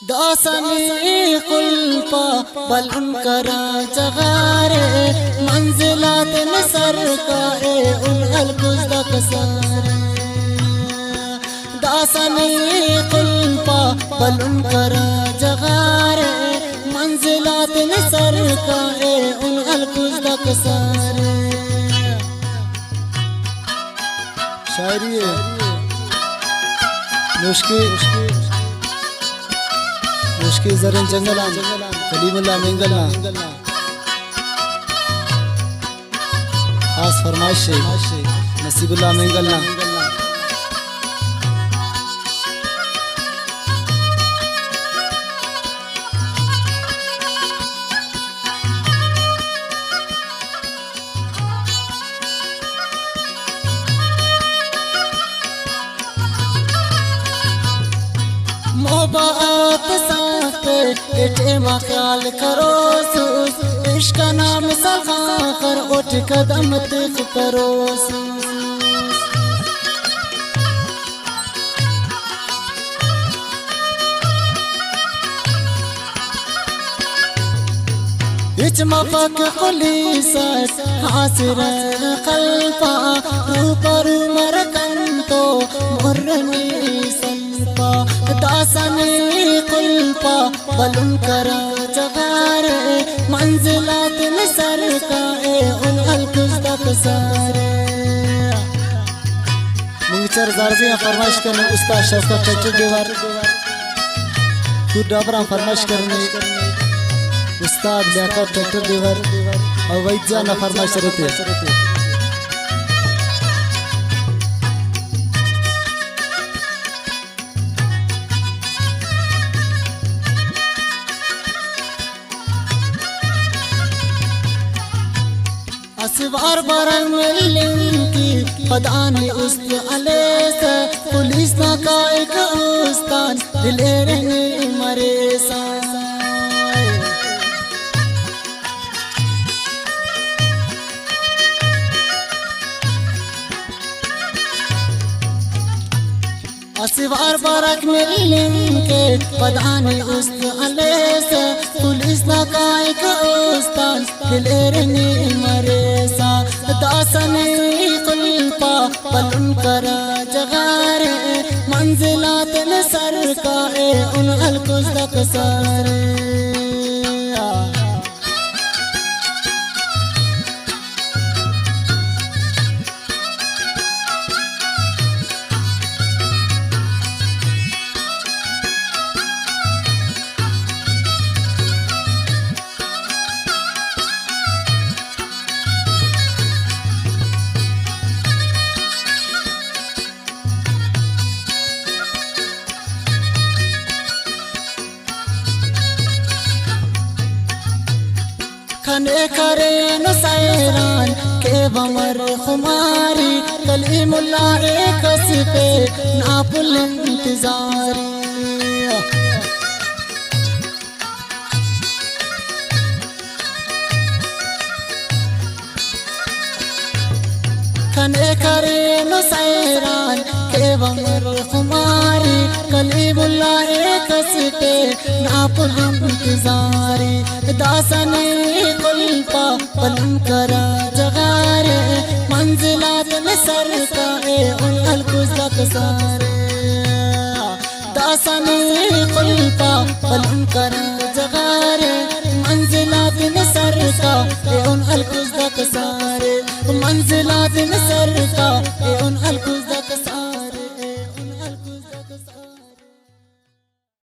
दासनी कुल्पा बलन करा जगारे मंजिलात नसर का उन अलकुज़दा कसारे दासनी कुल्पा बलन करा जगारे मंजिलात नसर का उन अलकुज़दा कसारे। शायरी है मुश्किल जरन जंगल कलीमुल्लाह मेंगलना खास फरमाइश नसीबुल्लाह मेंगलना। मोहब्बत साथ इटे ख्याल करो इश्क नाम सखा कर उठ कदम तिख करो इच मफक खुलीसत हासिर खल्फा रूपर मरकंतो मुर्रनी संपा दासनी कुल्पा बलुन करा जगारे मंजिलात नसर का उन अलकुज़दा कसारे। मुंगचर जारबिया फरमाइश करने उस्ताद शफकत ट्रैक्टर दीवार खुद डाबरा फरमाइश करने उस्ताद लियाकत ट्रैक्टर दीवार और वैद्या न फरमाइश रहते। असवार बरन मिलंकी पदानी उस्त अलेस पुलिस ना का एक उस्ताद दिले रंगे मरे सा असवार बरक मिलंके पदानी उस्त अलेस पुलिस ना का एक उस्ताद दिले रंगे मरे सा दासनी कुल्पा बलन करा जगारे मंजिलात नसर का उन अलकुज़दा कसारे। खने करे न सैरान के बमर खुमारी कलीमुल्लाह कस पे नापुल इंतजारी खने करे न सैरान के बमर खुमारी कलीमुल्लाह कस पे नापुल इंतजारी दासनी कुल्पा बलन करा जगारे मंजिलात नसर का उन अलकुज़दा कसारे। दासनी कुल्पा बलन करा जगारे मंजिलात नसर का उन अलकुज़दा कसारे मंजिलात नसर